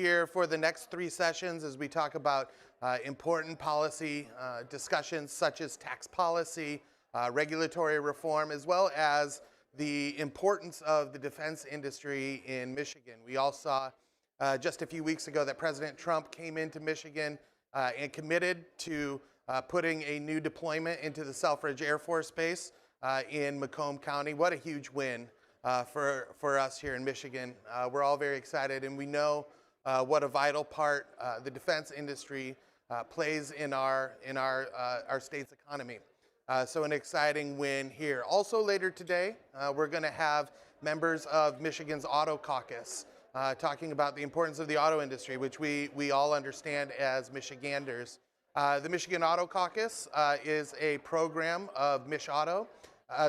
here for the next 3 sessions as we talk about important policy discussions such as tax policy, regulatory reform, as well as the importance of the defense industry in Michigan. We all saw just a few weeks ago that President Trump came into Michigan and committed to putting a new deployment into the Selfridge Air Force Base in Macomb County. What a huge win for us here in Michigan. We're all very excited, and we know what a vital part the defense industry plays in our state's economy. So an exciting win here. Also later today, we're going to have members of Michigan's Auto Caucus talking about the importance of the auto industry, which we all understand as Michiganders. The Michigan Auto Caucus is a program of Mich Auto,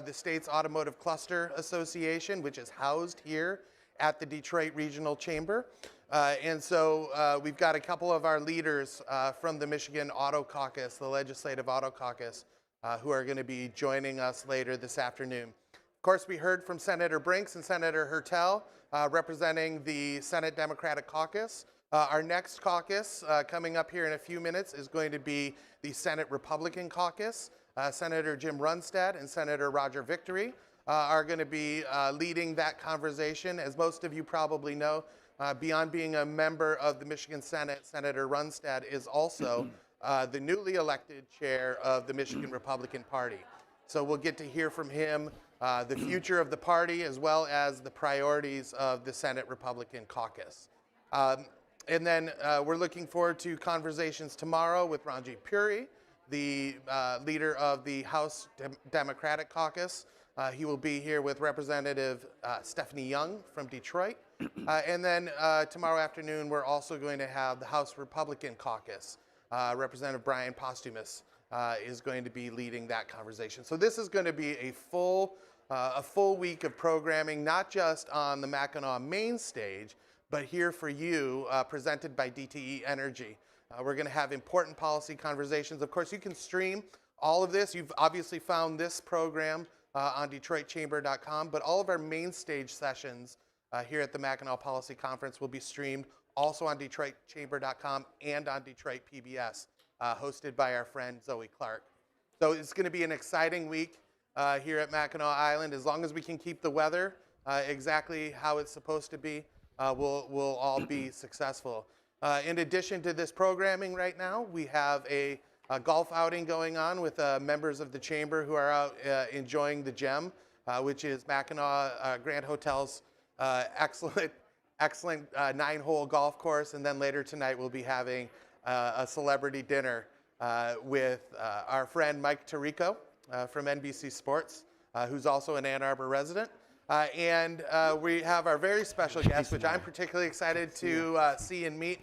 the state's automotive cluster association, which is housed here at the Detroit Regional Chamber. And so we've got a couple of our leaders from the Michigan Auto Caucus, the Legislative Auto Caucus, who are going to be joining us later this afternoon. Of course, we heard from Senator Brinks and Senator Hertel representing the Senate Democratic Caucus. Our next caucus coming up here in a few minutes is going to be the Senate Republican Caucus. Senator Jim Runstad and Senator Roger Victory are going to be leading that conversation. As most of you probably know, beyond being a member of the Michigan Senate, Senator Runstad is also the newly elected chair of the Michigan Republican Party. So we'll get to hear from him the future of the party as well as the priorities of the Senate Republican Caucus. And then we're looking forward to conversations tomorrow with Ranjit Puri, the leader of the House Democratic Caucus. He will be here with Representative Stephanie Young from Detroit. And then tomorrow afternoon, we're also going to have the House Republican Caucus. Representative Brian Posthumus is going to be leading that conversation. So this is going to be a full week of programming, not just on the Mackinac main stage, but here for you, presented by DTE Energy. We're going to have important policy conversations. Of course, you can stream all of this. You've obviously found this program on DetroitChamber.com, but all of our main stage sessions here at the Mackinac Policy Conference will be streamed also on DetroitChamber.com and on Detroit PBS, hosted by our friend Zoe Clark. So it's going to be an exciting week here at Mackinac Island. As long as we can keep the weather exactly how it's supposed to be, we'll all be successful. In addition to this programming right now, we have a golf outing going on with members of the Chamber who are out enjoying the Gem, which is Mackinac Grand Hotel's excellent 9-hole golf course. And then later tonight, we'll be having a celebrity dinner with our friend Mike Tirico from NBC Sports, who's also an Ann Arbor resident. And we have our very special guest, which I'm particularly excited to see and meet,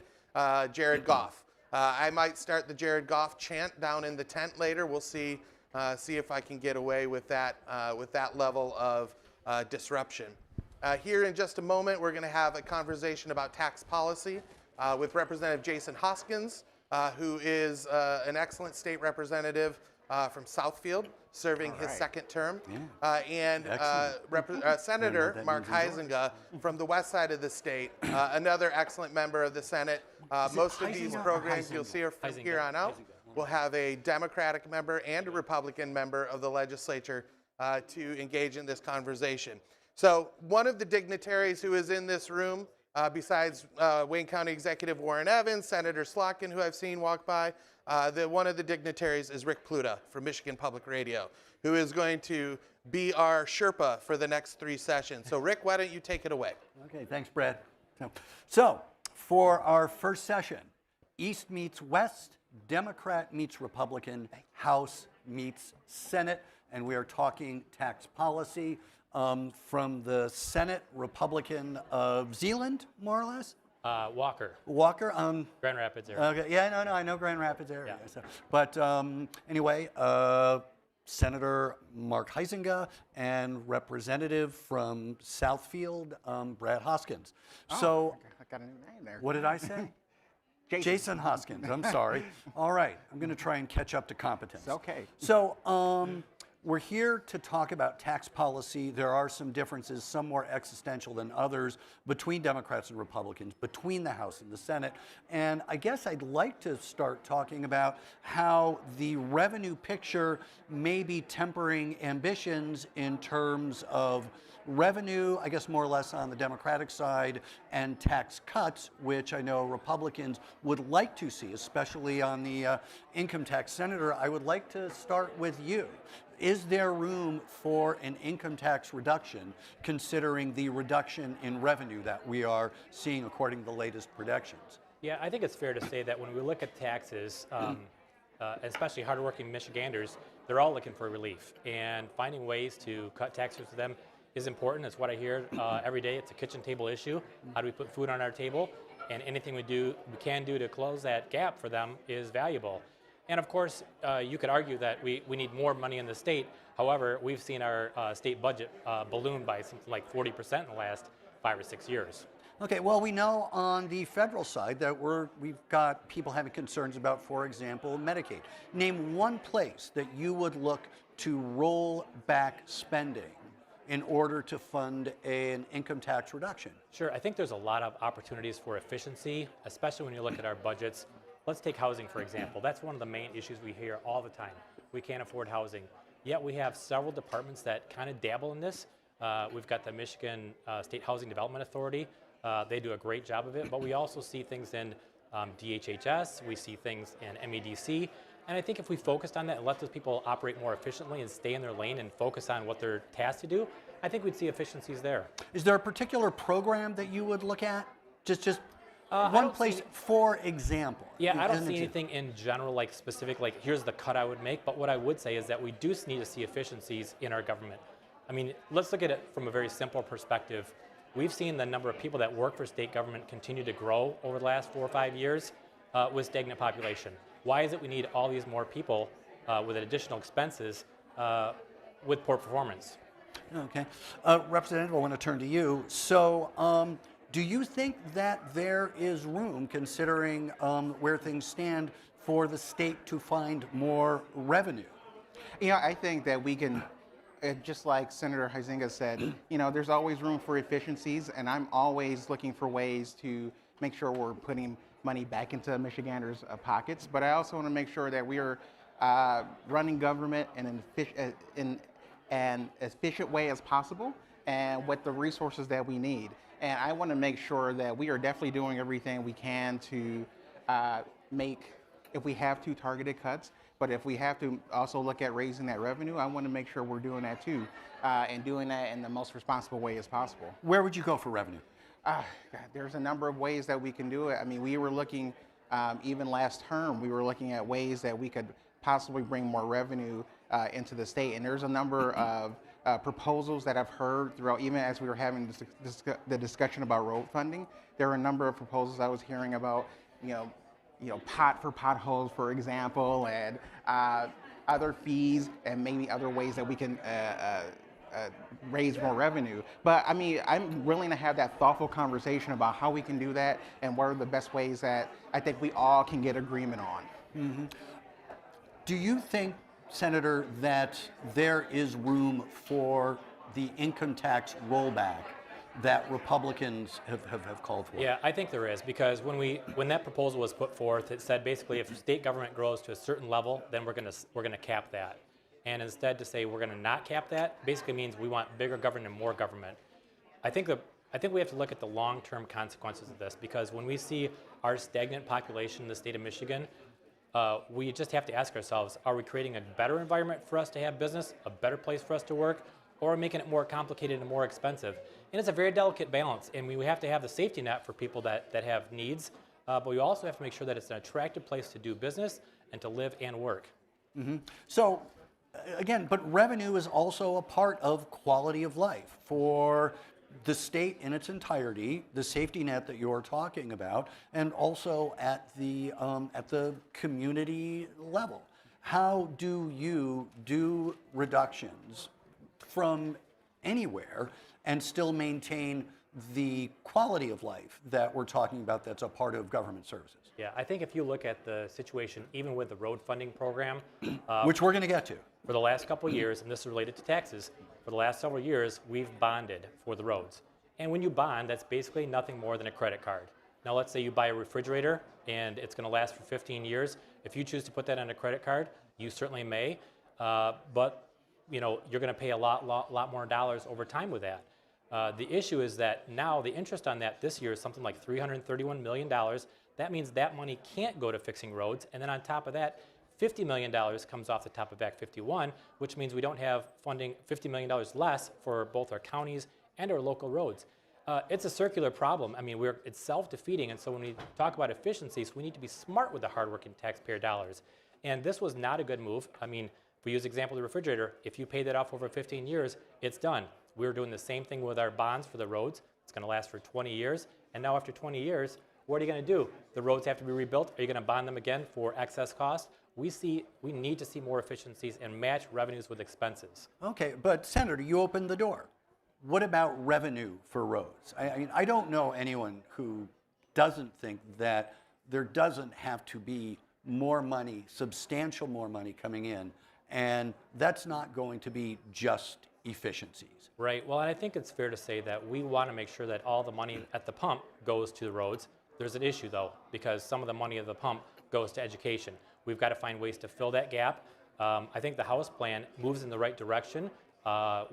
Jared Goff. I might start the Jared Goff chant down in the tent later. We'll see if I can get away with that level of disruption. Here in just a moment, we're going to have a conversation about tax policy with Representative Jason Hoskins, who is an excellent state representative from Southfield, serving his second term, and Senator Mark Huizenga from the west side of the state, another excellent member of the Senate. Most of these programs you'll see from here on out will have a Democratic member and a Republican member of the legislature to engage in this conversation. So one of the dignitaries who is in this room, besides Wayne County Executive Warren Evans, Senator Slotkin, who I've seen walk by, one of the dignitaries is Rick Pluta from Michigan Public Radio, who is going to be our Sherpa for the next 3 sessions. So Rick, why don't you take it away? Okay, thanks, Brad. So for our first session, East meets West, Democrat meets Republican, House meets Senate, and we are talking tax policy. From the Senate Republican of Zeeland, more or less? Walker. Walker? Grand Rapids area. Okay, yeah, no, I know Grand Rapids area. Yeah. So, but anyway, Senator Mark Huizenga and Representative from Southfield, Brad Hoskins. So, I got a new name there. what did I say? Jason Hoskins, I'm sorry. All right, I'm going to try and catch up to competence. It's okay. So, we're here to talk about tax policy. There are some differences, some more existential than others, between Democrats and Republicans, between the House and the Senate. And I guess I'd like to start talking about how the revenue picture may be tempering ambitions in terms of revenue, I guess more or less on the Democratic side, and tax cuts, which I know Republicans would like to see, especially on the income tax. Senator, I would like to start with you. Is there room for an income tax reduction, considering the reduction in revenue that we are seeing according to the latest projections? Yeah, I think it's fair to say that when we look at taxes, especially hardworking Michiganders, they're all looking for relief. And finding ways to cut taxes for them is important. It's what I hear every day. It's a kitchen table issue. How do we put food on our table? And anything we can do to close that gap for them is valuable. And of course, you could argue that we need more money in the state. However, we've seen our state budget balloon by something like 40% in the last 5 or 6 years. Okay, well, we know on the federal side that we've got people having concerns about, for example, Medicaid. Name one place that you would look to roll back spending in order to fund an income tax reduction. Sure, I think there's a lot of opportunities for efficiency, especially when you look at our budgets. Let's take housing, for example. That's one of the main issues we hear all the time. We can't afford housing. Yet we have several departments that kind of dabble in this. We've got the Michigan State Housing Development Authority. They do a great job of it, but we also see things in DHHS, we see things in MEDC, and I think if we focused on that and let those people operate more efficiently and stay in their lane and focus on what they're tasked to do, I think we'd see efficiencies there. Is there a particular program that you would look at? Just one don't place, see- for example. Yeah, I don't see anything in general, like specific, like here's the cut I would make, but what I would say is that we do need to see efficiencies in our government. I mean, let's look at it from a very simple perspective. We've seen the number of people that work for state government continue to grow over the last 4 or 5 years with stagnant population. Why is it we need all these more people with additional expenses with poor performance? Okay. Representative, I want to turn to you. So do you think that there is room, considering where things stand, for the state to find more revenue? Yeah, I think that we can, just like Senator Huizenga said, there's always room for efficiencies, and I'm always looking for ways to make sure we're putting money back into Michiganders' pockets. But I also want to make sure that we are running government in an efficient way as possible, and with the resources that we need. And I want to make sure that we are definitely doing everything we can to make, if we have to, targeted cuts. But if we have to also look at raising that revenue, I want to make sure we're doing that too, and doing that in the most responsible way as possible. Where would you go for revenue? There's a number of ways that we can do it. I mean, we were looking, even last term, we were looking at ways that we could possibly bring more revenue into the state. And there's a number of proposals that I've heard throughout, even as we were having the discussion about road funding. There were a number of proposals I was hearing about, pot for potholes, for example, and other fees, and maybe other ways that we can raise more revenue. But I mean, I'm willing to have that thoughtful conversation about how we can do that and what are the best ways that I think we all can get agreement on. Mm-hmm. Do you think, Senator, that there is room for the income tax rollback that Republicans have called for? Yeah, I think there is, because when that proposal was put forth, it said basically if state government grows to a certain level, then we're gonna cap that. And instead to say we're gonna not cap that basically means we want bigger government and more government. I think we have to look at the long-term consequences of this, because when we see our stagnant population in the state of Michigan, we just have to ask ourselves, are we creating a better environment for us to have business, a better place for us to work, or making it more complicated and more expensive? And it's a very delicate balance, and we have to have the safety net for people that have needs, but we also have to make sure that it's an attractive place to do business and to live and work. Mm-hmm. So, again, but revenue is also a part of quality of life for the state in its entirety, the safety net that you're talking about, and also at the community level. How do you do reductions from anywhere and still maintain the quality of life that we're talking about that's a part of government services. Yeah, I think if you look at the situation, even with the road funding program, Which we're going to get to. for the last couple of years, and this is related to taxes, for the last several years, we've bonded for the roads. And when you bond, that's basically nothing more than a credit card. Now, let's say you buy a refrigerator and it's going to last for 15 years. If you choose to put that on a credit card, you certainly may, but you're going to pay a lot more dollars over time with that. The issue is that now the interest on that this year is something like $331 million. That means that money can't go to fixing roads, and then on top of that, $50 million comes off the top of Act 51, which means we don't have funding $50 million less for both our counties and our local roads. It's a circular problem. I mean, it's self-defeating, and so when we talk about efficiencies, we need to be smart with the hardworking taxpayer dollars. And this was not a good move. I mean, if we use the example of the refrigerator, if you pay that off over 15 years, it's done. We're doing the same thing with our bonds for the roads. It's going to last for 20 years, and now after 20 years, what are you going to do? The roads have to be rebuilt. Are you going to bond them again for excess cost? We need to see more efficiencies and match revenues with expenses. Okay, but Senator, you opened the door. What about revenue for roads? I mean, I don't know anyone who doesn't think that there doesn't have to be more money, substantial more money coming in, and that's not going to be just efficiencies. Right. Well, and I think it's fair to say that we want to make sure that all the money at the pump goes to the roads. There's an issue, though, because some of the money at the pump goes to education. We've got to find ways to fill that gap. I think the House plan moves in the right direction.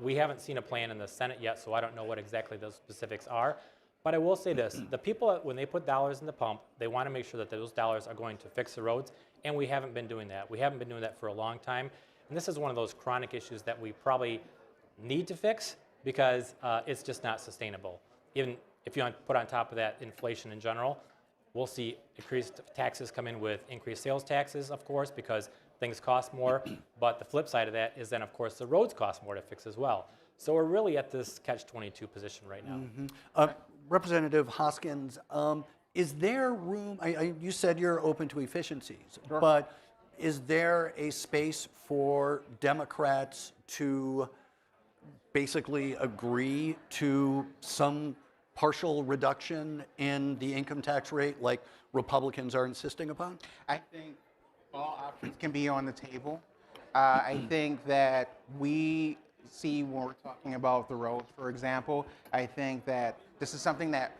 We haven't seen a plan in the Senate yet, so I don't know what exactly those specifics are. But I will say this, the people, when they put dollars in the pump, they want to make sure that those dollars are going to fix the roads, and we haven't been doing that. We haven't been doing that for a long time, and this is one of those chronic issues that we probably need to fix because it's just not sustainable. Even if you put on top of that inflation in general, we'll see increased taxes come in with increased sales taxes, of course, because things cost more, but the flip side of that is then, of course, the roads cost more to fix as well. So we're really at this catch-22 position right now. Representative Hoskins, is there room, you said you're open to efficiencies, Sure. but is there a space for Democrats to basically agree to some partial reduction in the income tax rate like Republicans are insisting upon? I think all options can be on the table. I think that we see when we're talking about the roads, for example, I think that this is something that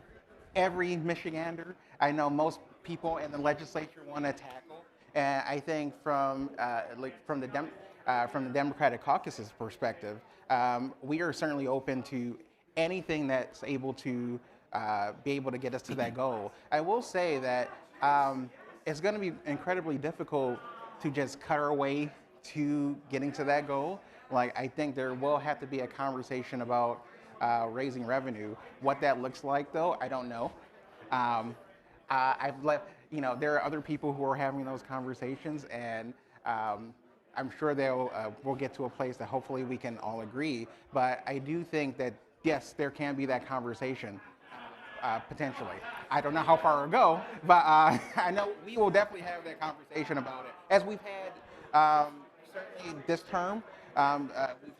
every Michigander, I know most people in the legislature want to tackle. And I think from the Democratic caucus's perspective, we are certainly open to anything that's able to be able to get us to that goal. I will say that it's going to be incredibly difficult to just cut our way to getting to that goal. Like, I think there will have to be a conversation about raising revenue. What that looks like, though, I don't know. There are other people who are having those conversations, and I'm sure we'll get to a place that hopefully we can all agree. But I do think that, yes, there can be that conversation, potentially. I don't know how far it'll go, but I know we will definitely have that conversation about it. As we've had, certainly this term, we've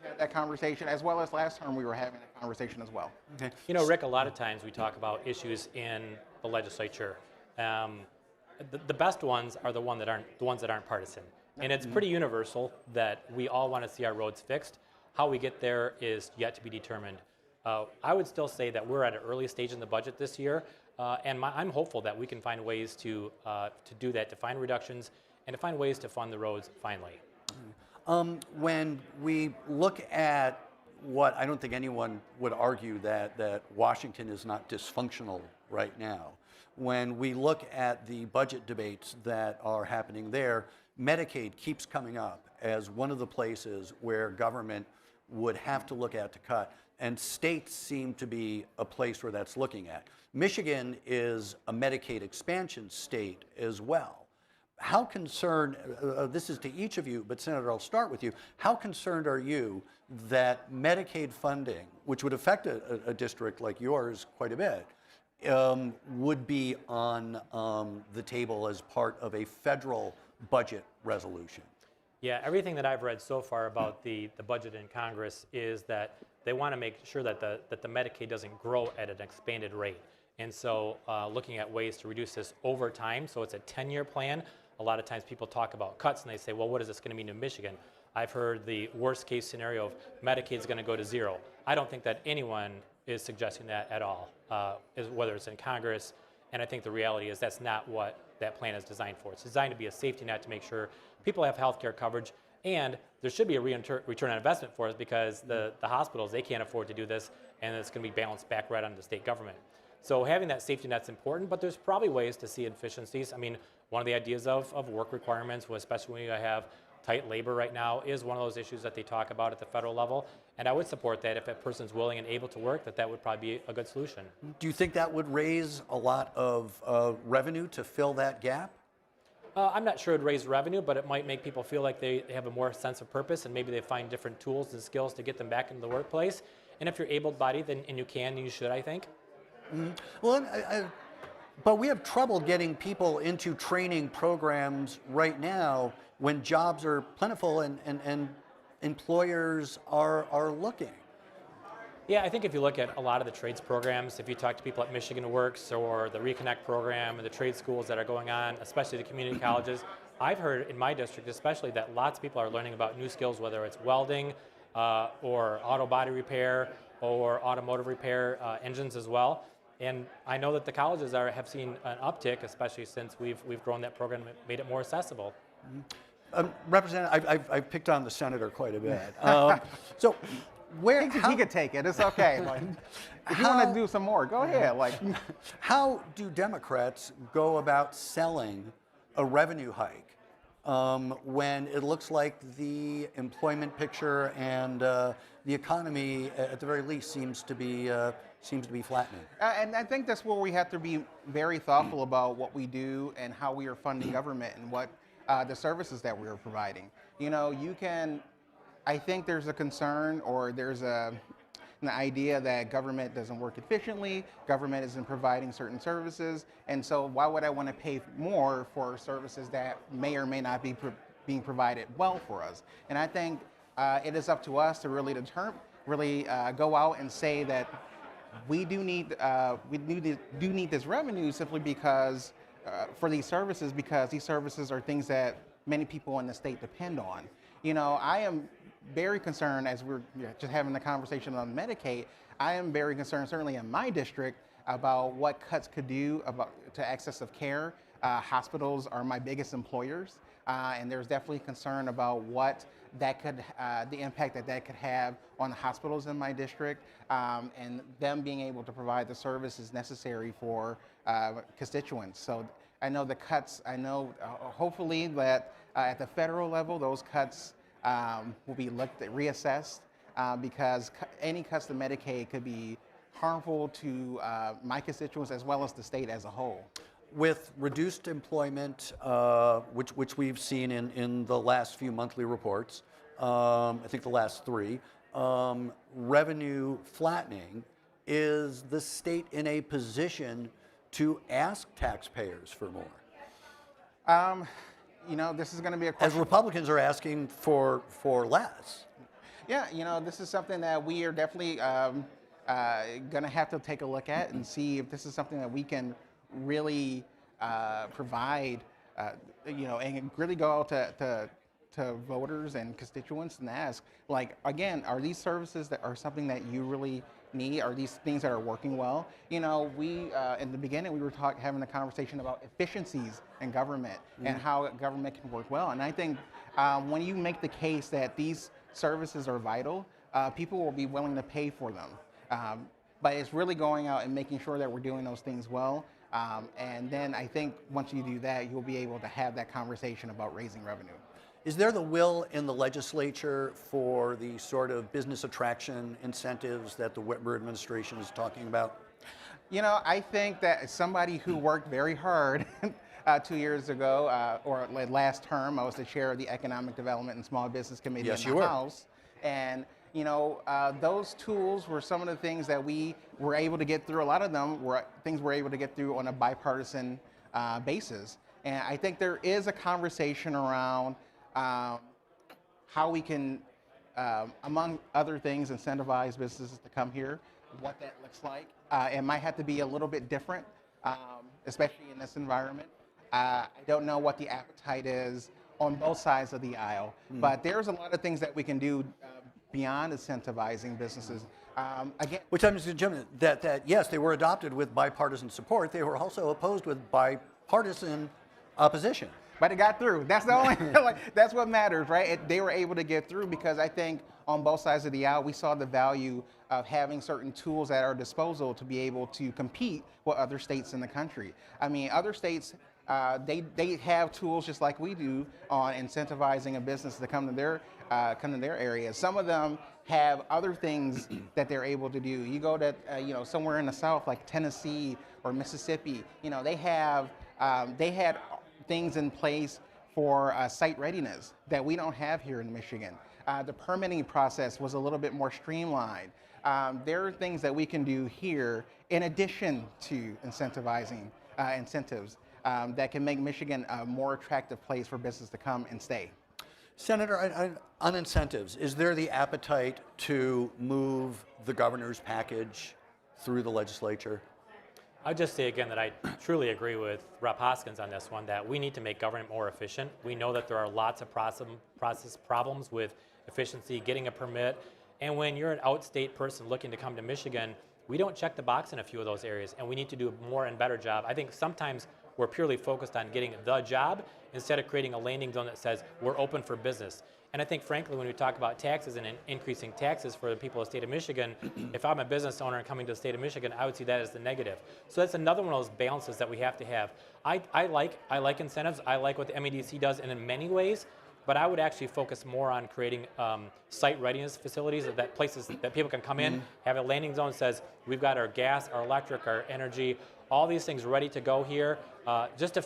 had that conversation, as well as last term we were having that conversation as well. Okay. You know, Rick, a lot of times we talk about issues in the legislature. The best ones are the ones that aren't partisan. And it's pretty universal that we all want to see our roads fixed. How we get there is yet to be determined. I would still say that we're at an early stage in the budget this year, and I'm hopeful that we can find ways to do that, to find reductions, and to find ways to fund the roads finally. When we look at what, I don't think anyone would argue that Washington is not dysfunctional right now. When we look at the budget debates that are happening there, Medicaid keeps coming up as one of the places where government would have to look at to cut, and states seem to be a place where that's looking at. Michigan is a Medicaid expansion state as well. How concerned, this is to each of you, but Senator, I'll start with you. How concerned are you that Medicaid funding, which would affect a district like yours quite a bit, would be on the table as part of a federal budget resolution? Yeah, everything that I've read so far about the budget in Congress is that they want to make sure that the Medicaid doesn't grow at an expanded rate. And so looking at ways to reduce this over time, so it's a 10-year plan. A lot of times people talk about cuts and they say, well, what is this going to mean in Michigan? I've heard the worst case scenario of Medicaid is going to go to zero. I don't think that anyone is suggesting that at all, whether it's in Congress. And I think the reality is that's not what that plan is designed for. It's designed to be a safety net to make sure people have health care coverage, and there should be a return on investment for us, because the hospitals, they can't afford to do this, and it's going to be balanced back right on the state government. So having that safety net's important, but there's probably ways to see efficiencies. I mean, one of the ideas of work requirements, especially when you have tight labor right now, is one of those issues that they talk about at the federal level. And I would support that if a person's willing and able to work, that would probably be a good solution. Do you think that would raise a lot of revenue to fill that gap? I'm not sure it would raise revenue, but it might make people feel like they have a more sense of purpose, and maybe they find different tools and skills to get them back into the workplace. And if you're able-bodied, then and you should, I think. Mm-hmm. Well, but we have trouble getting people into training programs right now when jobs are plentiful and employers are looking. Yeah, I think if you look at a lot of the trades programs, if you talk to people at Michigan Works or the Reconnect program and the trade schools that are going on, especially the community colleges, I've heard in my district especially that lots of people are learning about new skills, whether it's welding or auto body repair or automotive repair, engines as well. And I know that the colleges have seen an uptick, especially since we've grown that program and made it more accessible. Representative, I've picked on the senator quite a bit. So he could take it. It's okay. Like, if you want to do some more, go ahead. Like, how do Democrats go about selling a revenue hike when it looks like the employment picture and the economy, at the very least, seems to be flattening? And I think that's where we have to be very thoughtful about what we do and how we are funding government and what the services that we are providing. You know, I think there's a concern, or there's an idea that government doesn't work efficiently, government isn't providing certain services, and so why would I want to pay more for services that may or may not be being provided well for us? And I think it is up to us to really go out and say that we do need this revenue simply because for these services, because these services are things that many people in the state depend on. You know, I am very concerned, as we're just having the conversation on Medicaid, I am very concerned, certainly in my district, about what cuts could do to access of care. Hospitals are my biggest employers, and there's definitely concern about what that could, the impact that could have on the hospitals in my district, and them being able to provide the services necessary for constituents. So I know the cuts, hopefully that at the federal level, those cuts will be reassessed, because any cuts to Medicaid could be harmful to my constituents as well as the state as a whole. With reduced employment, which we've seen in the last few monthly reports, I think the last three, revenue flattening, is the state in a position to ask taxpayers for more? You know, this is going to be a question. As Republicans are asking for less. Yeah, you know, this is something that we are definitely going to have to take a look at and see if this is something that we can really provide, and really go out to voters and constituents and ask, like, again, are these services that are something that you really need? Are these things that are working well? You know, we in the beginning we were having a conversation about efficiencies in government and how government can work well. And I think when you make the case that these services are vital, people will be willing to pay for them. But it's really going out and making sure that we're doing those things well. And then I think once you do that, you'll be able to have that conversation about raising revenue. Is there the will in the legislature for the sort of business attraction incentives that the Whitmer administration is talking about? You know, I think that as somebody who worked very hard 2 years ago, or last term, I was the chair of the Economic Development and Small Business Committee in the House. And, you know, those tools were some of the things that we were able to get through. A lot of them were things we're able to get through on a bipartisan basis. And I think there is a conversation around how we can among other things, incentivize businesses to come here. What that looks like, it might have to be a little bit different, especially in this environment. I don't know what the appetite is on both sides of the aisle, but there's a lot of things that we can do beyond incentivizing businesses. Again, Which I'm just going to jump in, that yes, they were adopted with bipartisan support. They were also opposed with bipartisan opposition. but it got through. That's the only, that's what matters, right? They were able to get through because I think on both sides of the aisle, we saw the value of having certain tools at our disposal to be able to compete with other states in the country. I mean, other states, they have tools just like we do on incentivizing a business to come to their area. Some of them have other things that they're able to do. You go to somewhere in the South like Tennessee or Mississippi, they had things in place for site readiness that we don't have here in Michigan. The permitting process was a little bit more streamlined. There are things that we can do here in addition to incentivizing incentives that can make Michigan a more attractive place for business to come and stay. Senator, on incentives, is there the appetite to move the governor's package through the legislature? I'll just say again that I truly agree with Rep. Hoskins on this one, that we need to make government more efficient. We know that there are lots of process problems with efficiency, getting a permit, and when you're an outstate person looking to come to Michigan, we don't check the box in a few of those areas, and we need to do a more and better job. I think sometimes we're purely focused on getting the job instead of creating a landing zone that says we're open for business. And I think, frankly, when we talk about taxes and increasing taxes for the people of the state of Michigan, if I'm a business owner and coming to the state of Michigan, I would see that as the negative. So that's another one of those balances that we have to have. I like incentives. I like what the MEDC does, and in many ways, but I would actually focus more on creating site readiness facilities, that places that people can come in, have a landing zone that says we've got our gas, our electric, our energy, all these things ready to go here. Just a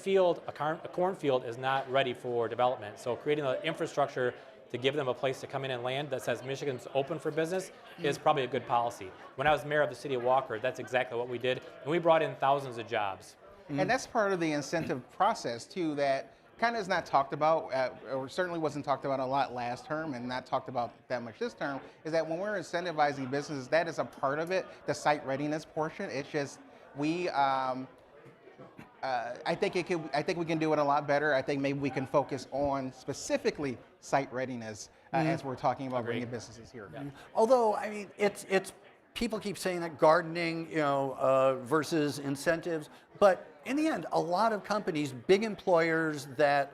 cornfield is not ready for development. So creating the infrastructure to give them a place to come in and land that says Michigan's open for business is probably a good policy. When I was mayor of the city of Walker, that's exactly what we did, and we brought in thousands of jobs. And that's part of the incentive process too that kind of is not talked about, or certainly wasn't talked about a lot last term and not talked about that much this term, is that when we're incentivizing businesses, that is a part of it, the site readiness portion. It's just, I think we can do it a lot better. I think maybe we can focus on specifically site readiness as we're talking about bringing businesses here. Yeah. Although, I mean, it's people keep saying that gardening, versus incentives, but in the end, a lot of companies, big employers that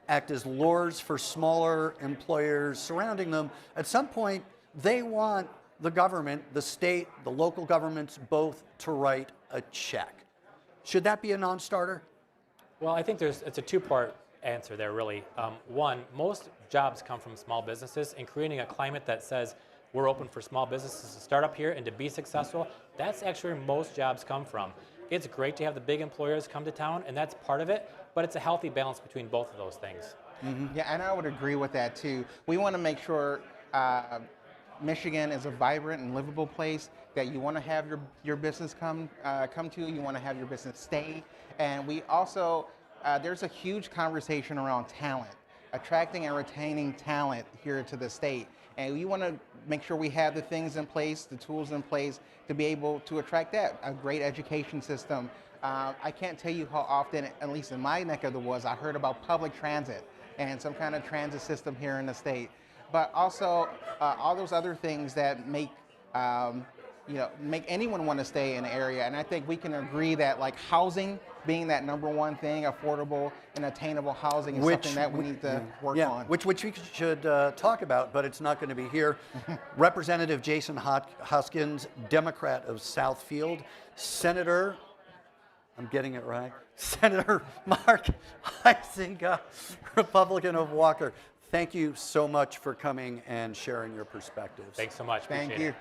act as lures for smaller employers surrounding them, at some point, they want the government, the state, the local governments, both to write a check. Should that be a non-starter? Well, I think it's a two-part answer there, really. One, most jobs come from small businesses, and creating a climate that says we're open for small businesses to start up here and to be successful, that's actually where most jobs come from. It's great to have the big employers come to town, and that's part of it, but it's a healthy balance between both of those things. Yeah, and I would agree with that too. We want to make sure Michigan is a vibrant and livable place that you want to have your business come to. You want to have your business stay, and we also there's a huge conversation around talent, attracting and retaining talent here to the state, and we want to make sure we have the things in place, the tools in place to be able to attract that. A great education system. I can't tell you how often, at least in my neck of the woods, I heard about public transit and some kind of transit system here in the state. But also all those other things that make anyone want to stay in the area. And I think we can agree that like housing being that number one thing, affordable and attainable housing is something that we need to work on. Which we should talk about, but it's not going to be here. Representative Jason Hoskins, Democrat of Southfield. Senator, I'm getting it right, Senator Mark Huizenga, Republican of Walker. Thank you so much for coming and sharing your perspectives. Thanks so much. Thank Appreciate you. it.